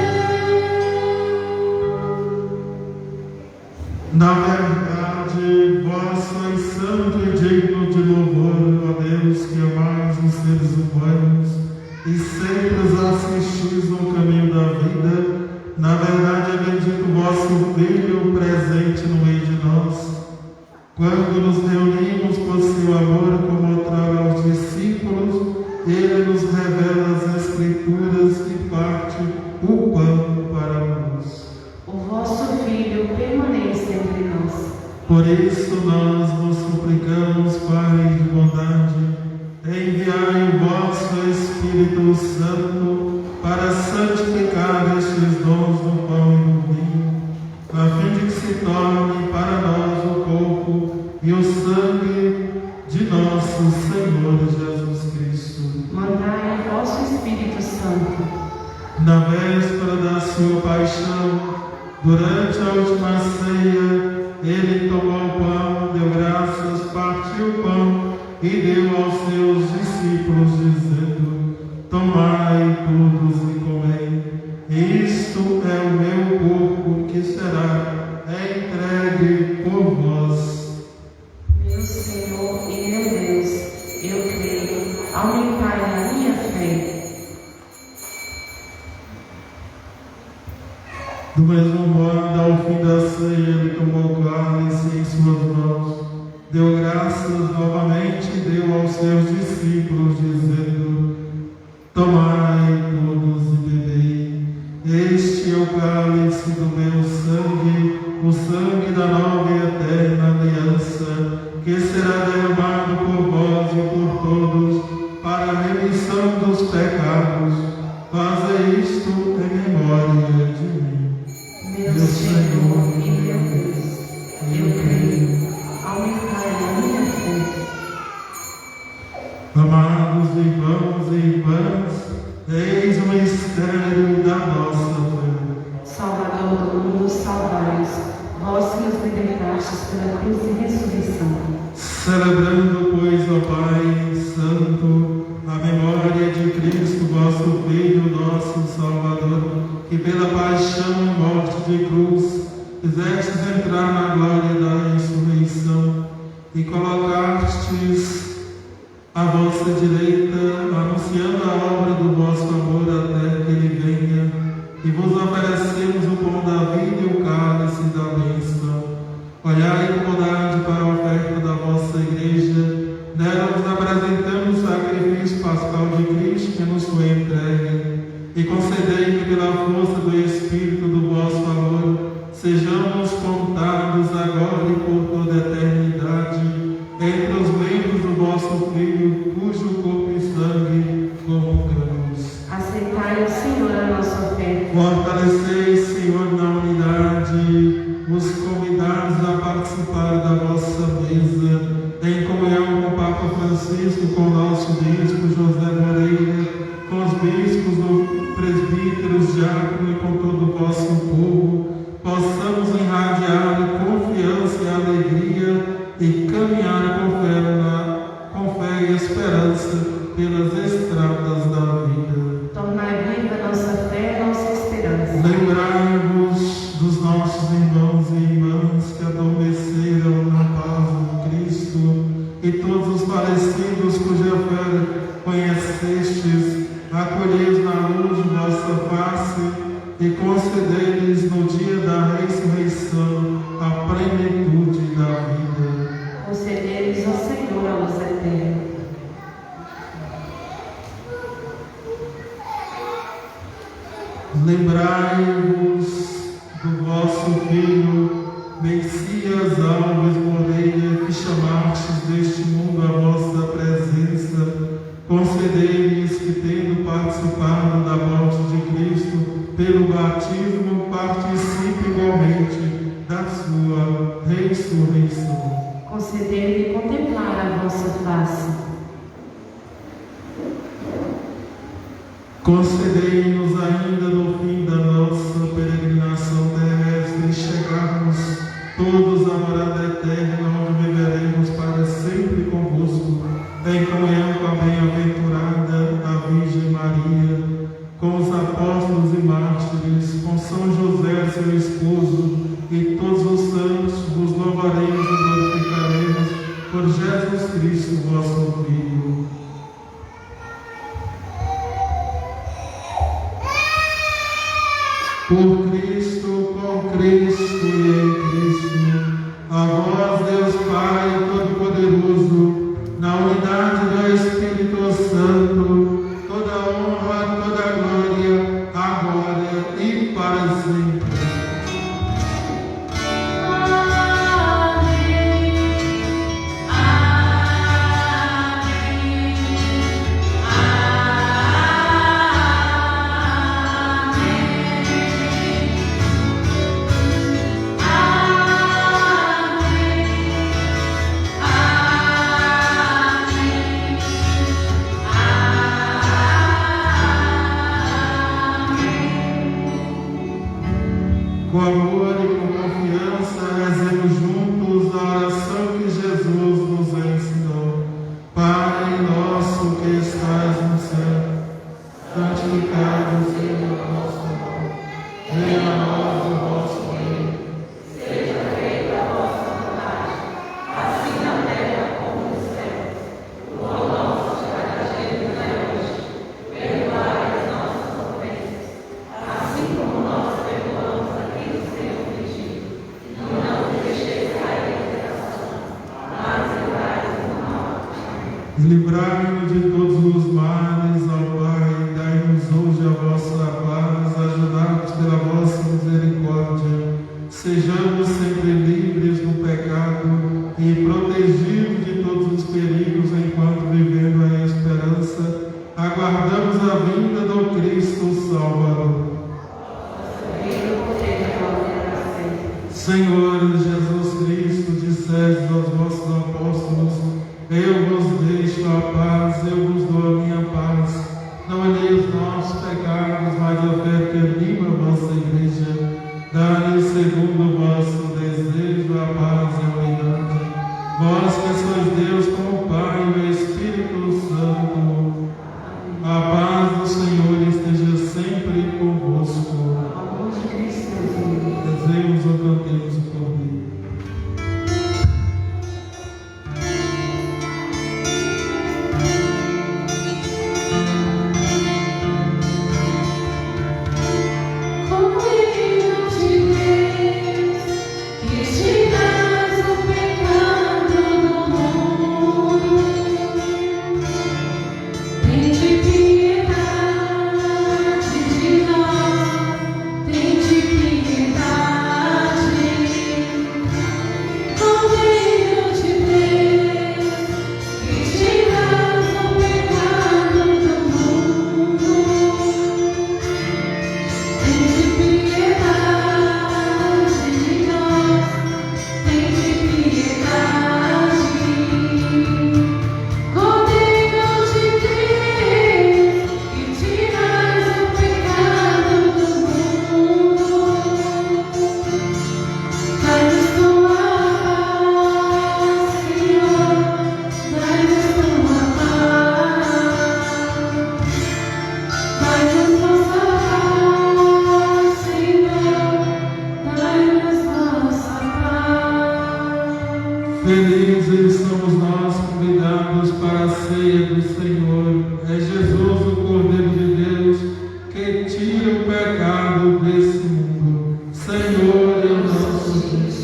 Na verdade, vós sois santo e digno de louvor, ó Deus, que amais os seres humanos e sempre os assistis no caminho da vida. Na verdade, é bendito o vosso Filho presente no meio de nós. Quando nos reunimos por seu amor, como outrora aos discípulos, ele nos revela as Escrituras e parte o pão para nós. O vosso Filho permanece entre nós. Por isso nós vos suplicamos, Pai de bondade, enviai o vosso Espírito Santo para santificar estes dons do pão e do vinho, a fim de que se torne para nós o corpo e o sangue de nosso Senhor Jesus Cristo. Mandai o vosso Espírito Santo. Na véspera da sua paixão, durante a última ceia, ele tomou o pão, deu graças, partiu o pão e deu aos seus discípulos aumentai a minha fé. Do mesmo modo, ao fim da ceia, ele tomou o cálice em suas mãos, deu graças novamente e deu aos seus discípulos, dizendo: tomai todos e bebei. Este é o cálice do meu sangue, o sangue da nova e eterna aliança, que será derramado por vós e por todos, para a remissão dos pecados. Fazei isto em memória de mim. Meu Senhor e meu Deus, eu creio, aumentai a minha fé. Amados irmãos e irmãs, eis o mistério da nossa fé. Salvador do mundo, salvai-os, vós que nos libertastes pela cruz e ressurreição. Celebrando, pois, ó Pai Santo, a memória de Cristo, vosso Filho, nosso Salvador, que pela paixão e morte de cruz fizestes entrar na glória da ressurreição e colocastes à vossa direita, anunciando a obra do vosso amor até que ele venha, e vos oferecemos o pão da vida e o cálice da bênção. Olhai com bondade para a oferta da vossa igreja, nela vos apresentamos o sacrifício pascal de Cristo que nos foi entregue, e concedei que pela força do Espírito do vosso amor sejamos contados agora e por toda a eternidade entre os membros do vosso Filho, cujo corpo e sangue comungamos. Aceitai, Senhor, a nossa oferta. Fortalecei, Senhor, na unidade os convidados a participar da vossa mesa, em comunhão com o Papa Francisco, com o nosso bispo José Moreira, com os bispos, presbíteros, diáconos e com todo o vosso povo, possamos irradiar confiança e alegria e caminhar com fé e esperança pelas estradas da vida. Tornai viva nossa fé e nossa esperança. Lembrai-vos dos nossos irmãos e irmãs que adormeceram na paz de Cristo, e todos os falecidos cuja fé conhecestes, acolheis na luz de vossa face e concedei-lhes no dia da ressurreição a plenitude da vida. Concedei-lhes, ó Senhor, a luz eterna. Lembrai-vos do vosso Filho, Messias Alves Moreira, que chamastes deste mundo a vossa presença. Concedei-lhes que, tendo participado da morte de Cristo pelo batismo, participe igualmente da sua ressurreição. Concedei-lhe contemplar a vossa face. Concedei-nos ainda no fim da nossa peregrinação terrestre chegarmos todos à morada eterna, onde viveremos para sempre convosco, em comunhão com a bem-aventurada a Virgem Maria, com os apóstolos e mártires, com São José, seu esposo, e todos os santos, vos louvaremos e glorificaremos por Jesus Cristo, vosso Filho. Por Cristo, com Cristo e em Cristo, a vós, Deus Pai Todo-Poderoso, na unidade do Espírito Santo, toda honra, toda glória, agora e para sempre. Com amor e com confiança, rezemos juntos a oração que Jesus nos ensinou. Pai nosso que estás no céu, santificado seja o vosso nome. Venha a nós o vosso reino. Seja feita a vossa vontade, assim na terra como no céu. O pão nosso de cada dia livrai-nos de todos os males, ó Pai, dai-nos hoje a vossa paz, ajudai-nos pela vossa misericórdia, sejamos sempre livres do pecado e protegidos de todos os perigos enquanto vivendo a esperança, aguardamos a vinda do Cristo Salvador. Senhor Jesus Cristo, disseste aos vossos apóstolos: eu vos deixo a paz, eu vos dou a minha paz. Não olhei os nossos pecados, mas a fé que anima a vossa igreja. Dá-lhe segundo o vosso desejo a paz e a unidade. Vós que sois Deus com o Pai e o Espírito Santo. A paz do Senhor esteja sempre convosco. Rezemos ou cantemos o Cordeiro. Felizes somos nós convidados para a ceia do Senhor. É Jesus, o Cordeiro de Deus, que tira o pecado desse mundo. Senhor, é o nosso Deus.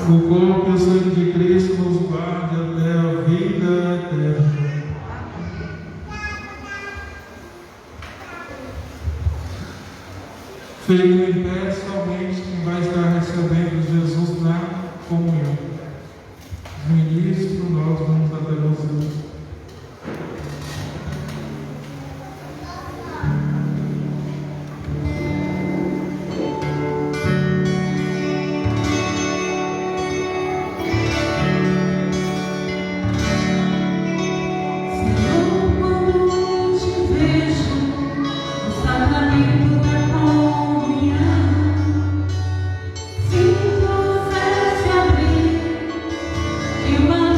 O corpo e o sangue de Cristo nos guarde até a vida eterna. Fique em pé somente quem vai estar recebendo Jesus na comunhão. O ministro, nós vamos até você. Uma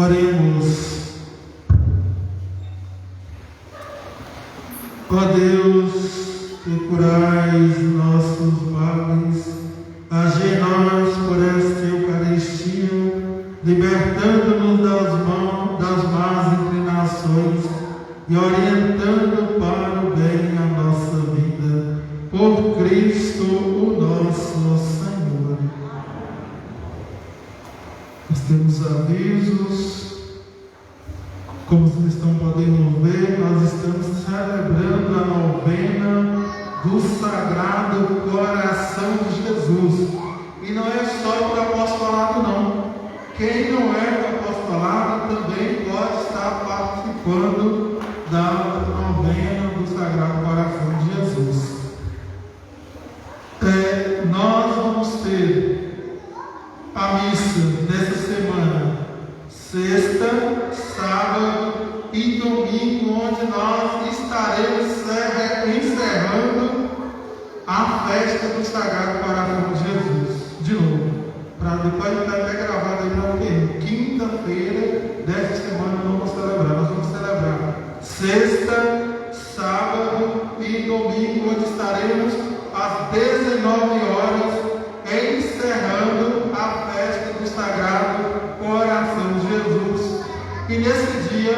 Oremos. Ó Deus, que curais nossos males, agi em nós por esta Eucaristia, libertando-nos das más inclinações e orientando para o bem a nossa vida. Por Cristo, o nosso Senhor. Nós temos avisos. Como vocês estão podendo ver, nós estamos celebrando a novena do Sagrado Coração de Jesus. E não é só para o apostolado, não. Quem não é do apostolado também pode estar participando da novena do Sagrado Coração de Jesus. Nós vamos ter a missa nessa semana, sexta, sábado e domingo, onde nós estaremos encerrando a festa do Sagrado Coração de Jesus. De novo, para depois estar até gravado aí para o quinta-feira dessa semana nós vamos celebrar. Nós vamos celebrar sexta, sábado e domingo, onde estaremos às 19 horas encerrando a festa do Sagrado Coração de Jesus. E nesse dia,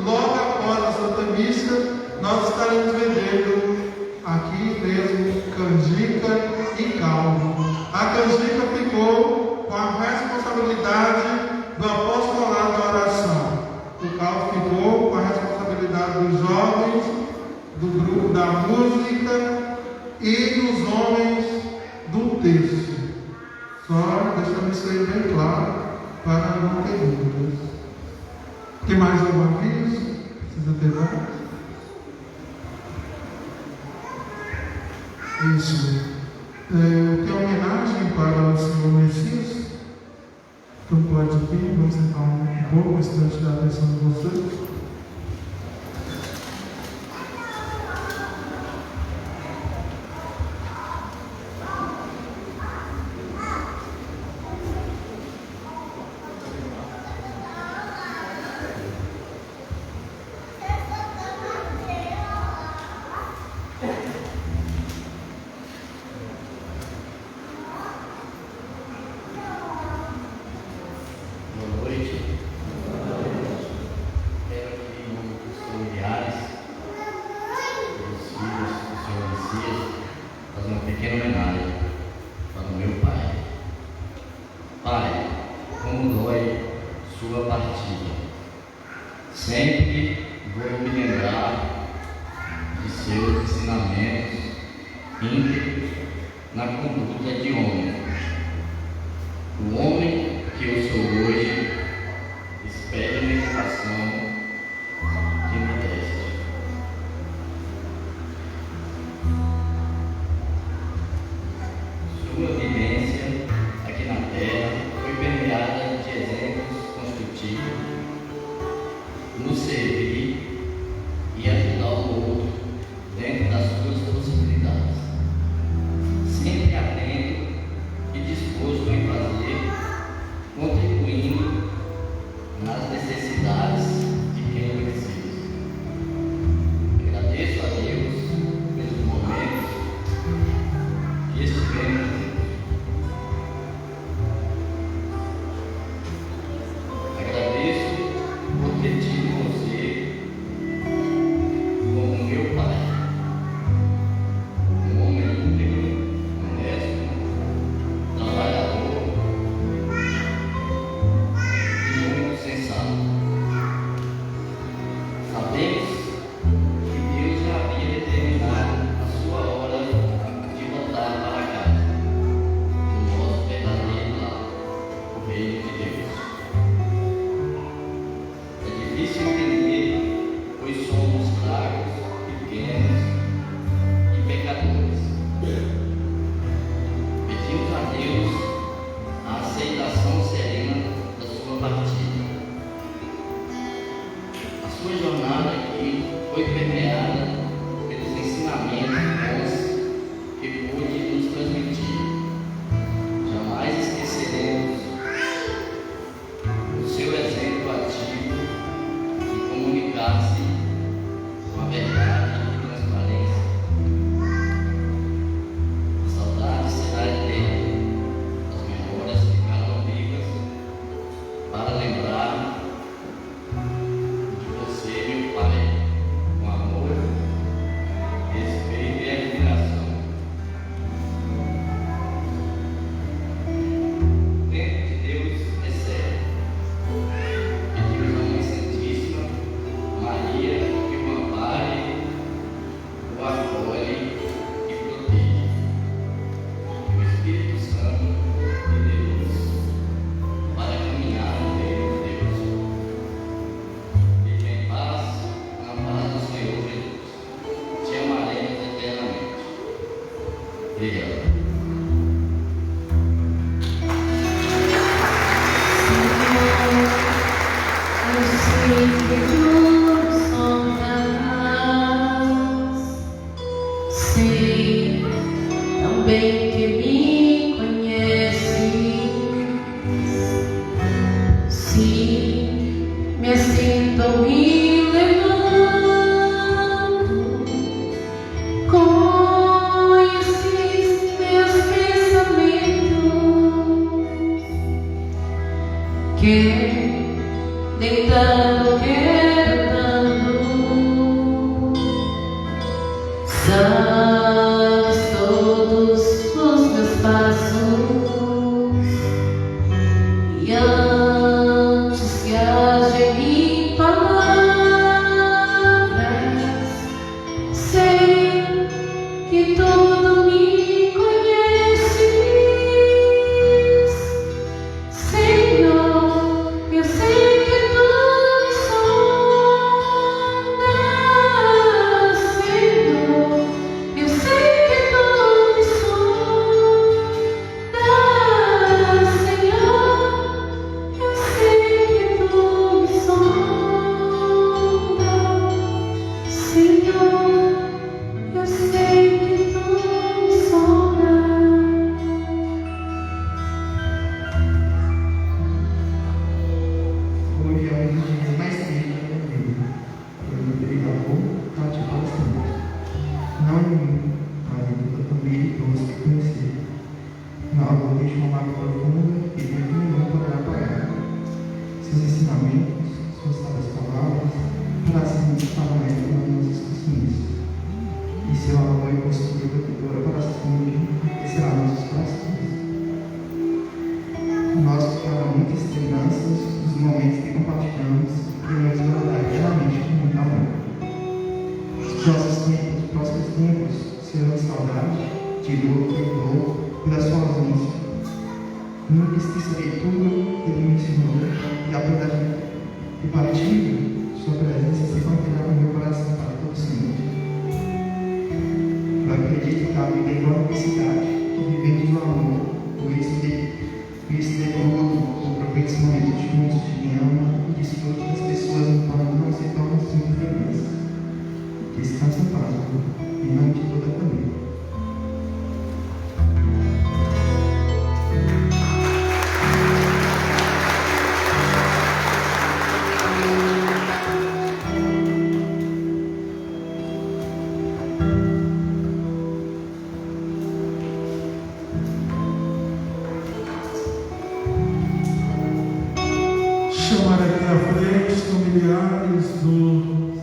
logo após a Santa Missa, nós estaremos vendendo aqui mesmo canjica e caldo. A canjica ficou com a responsabilidade do apostolado da oração. O caldo ficou com a responsabilidade dos jovens, do grupo da música e dos homens do texto. Só deixando isso aí bem claro para não ter dúvidas. Tem mais algum aviso? Precisa ter mais? Isso. Tem homenagem para o Senhor Messias? Então pode vir, vamos sentar um pouco, instante da atenção de vocês. Obrigado. Sei também que me conhece. Sim, me assentam e levanto. Conheces meus pensamentos. Quer deitando, quer andando. Sabes todos os meus passos, e antes que haja em mim palavras, sei que tudo me conheces. Senhor, eu sei que tu me sondas. Senhor, eu sei que tu me sondas. Senhor, eu sei que tu me sondas. Senhor, eu sei que tu me sondas. Hoje é um dos dias mais tristes da minha vida. Eu lembrei do amor prático para sempre. Não em mim, mas em toda a família e todos que conheci. Não algo deixa uma mágoa profunda e tempo nenhum poderá apagar. Seus ensinamentos, suas sábias palavras, trazem muito parlamento nas nossas consciências. E seu amor e postura protetora para sempre aquecerá nossos corações. Nós, para muitas lembranças dos momentos que compartilhamos, queremos guardar eternamente com muito amor. Os próximos tempos serão de saudade, de dor, perdão pela sua ausência. Nunca esquecerei tudo que ele me ensinou e aprenderei. E partindo, sua presença se manterá no meu coração para todo sempre. Eu acredito que a vida é igual a felicidade, que vivemos no amor, por isso de tudo, aproveite esse momento juntos, de ama e desfrute das pessoas enquanto não se tornam sempre felizes. Descansa em paz, em nome de toda a família. Chamar aqui à frente os familiares do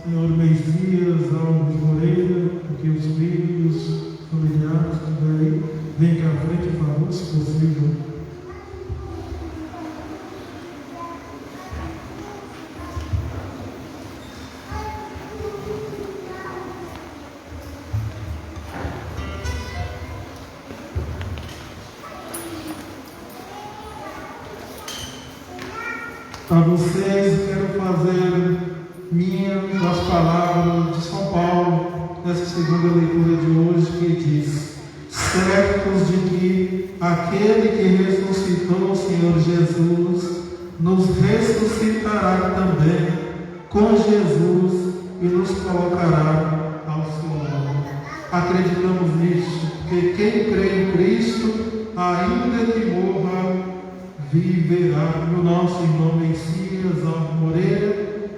senhor Messias Alves Moreira, aqui os filhos, familiares, tudo aí. Vem cá à frente, por favor, se possível. A vocês quero fazer minhas as palavras de São Paulo nessa segunda leitura de hoje, que diz: certos de que aquele que ressuscitou o Senhor Jesus nos ressuscitará também com Jesus e nos colocará ao seu lado. Acreditamos nisso, que quem crê em Cristo, ainda que morra, viverá. O nosso irmão Messias Alves Moreira,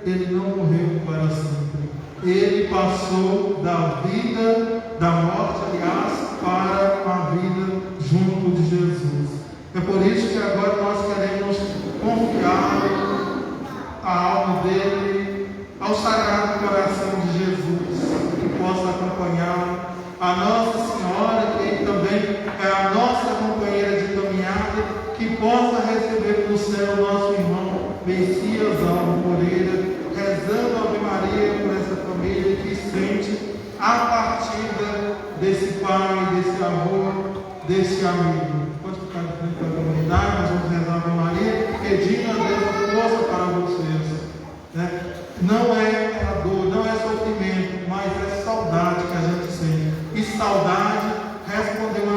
ele não morreu para sempre. Ele passou da vida, da morte, aliás, para a vida junto de Jesus. É por isso que agora nós queremos confiar a alma dele ao Sagrado Coração de Jesus, que possa acompanhá-lo. A Nossa Senhora, que também é a nossa companheira de caminhada, que possa receber no céu nosso irmão Messias Alves Moreira, rezando a Ave Maria por essa família que sente a partida desse pai, desse avô, desse amigo. Pode ficar de frente da comunidade, nós vamos rezar a Ave Maria, pedindo a Deus a força para vocês. Né? Não é a dor, não é sofrimento, mas é saudade que a gente sente. E saudade, respondeu a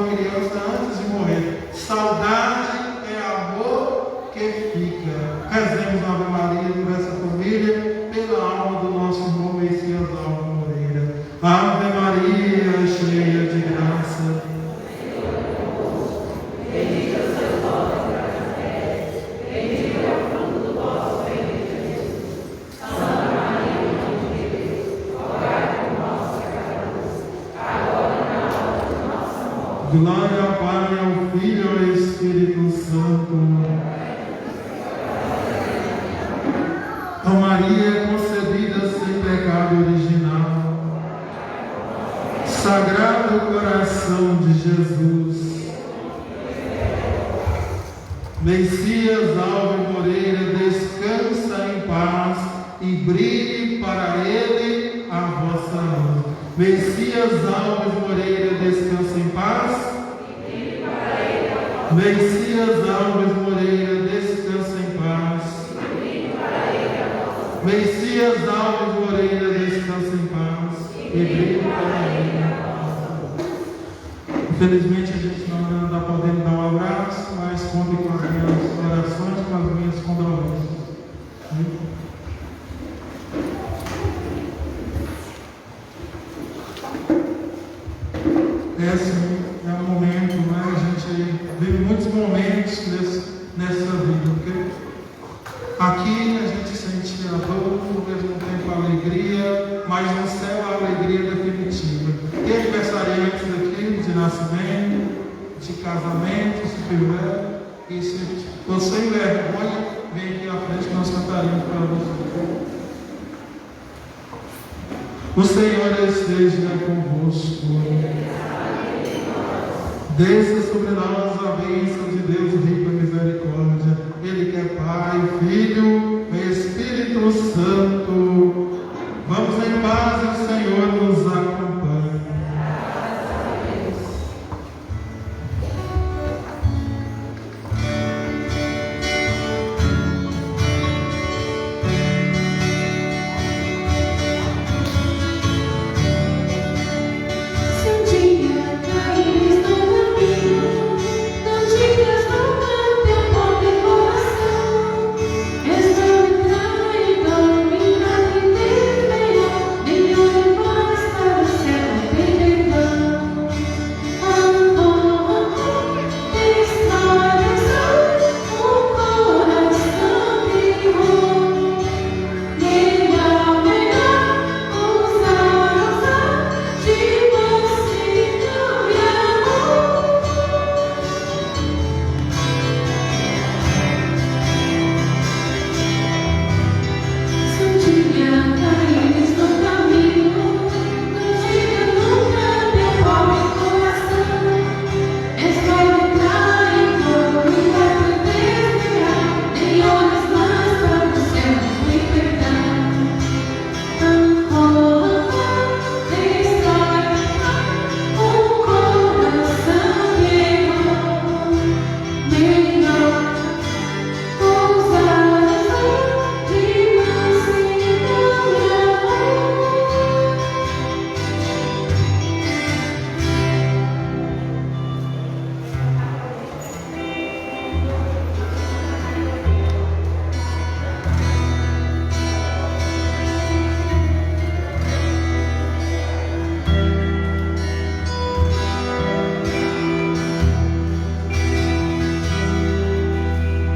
Glória ao Pai, ao Filho e ao Espírito Santo. A Maria concebida sem pecado original. Sagrado coração de Jesus. Messias Alves Moreira, descansa em paz e brilhe para ele a vossa luz. Messias Alves Moreira, descansa em paz. Messias Alves Moreira, descansa em paz. Messias Alves Moreira, descansa em paz e brilhe para ele. Infelizmente a gente não está podendo dar um abraço, mas conte com as minhas orações, com as minhas condolências. Esse é um momento, né? A gente vive muitos momentos nessa vida, porque aqui a gente sente a dor, ao mesmo tempo a alegria, mas no céu a alegria definitiva. Tem aniversariantes aqui de nascimento, de casamento, se tiver, e se você sem vergonha, vem aqui à frente que nós cantaremos para você. O Senhor esteja convosco. Desça sobre nós a bênção de Deus rico em misericórdia. Ele que é Pai, Filho e Espírito Santo. Vamos em paz e o Senhor nos acompanhe. Se um dia caíres no caminho, não digas não teu pobre coração. És meu traidor, minha vida melhor, nem olhe mais para o céu, tem perdão. Tem histórias, um coração vivo. Melhor usar de mansidão e amor. Se um dia caíres no caminho, não diga nunca teu pobre coração. És pobre traidor, minha vida nem olhes mais para o céu, tem perdão. Tem história, um coração vivo. Melhor usar de mansidão e amor.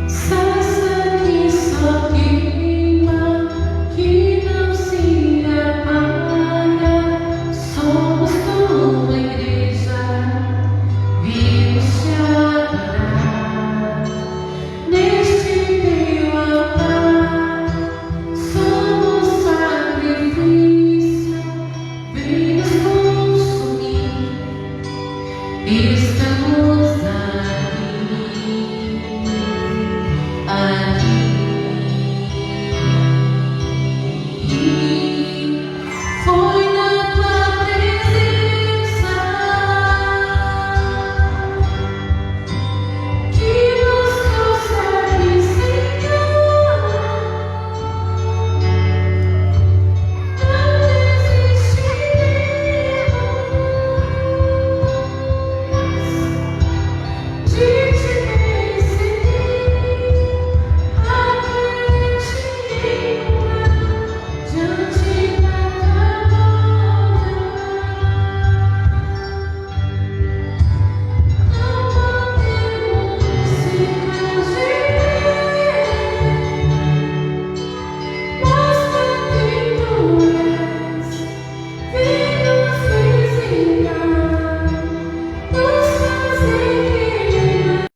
Sarça que só queima, que não se apaga. Somos tua igreja, vimos te adorar. Neste teu altar, somos sacrifício, vimos consumir. Estamos aqui.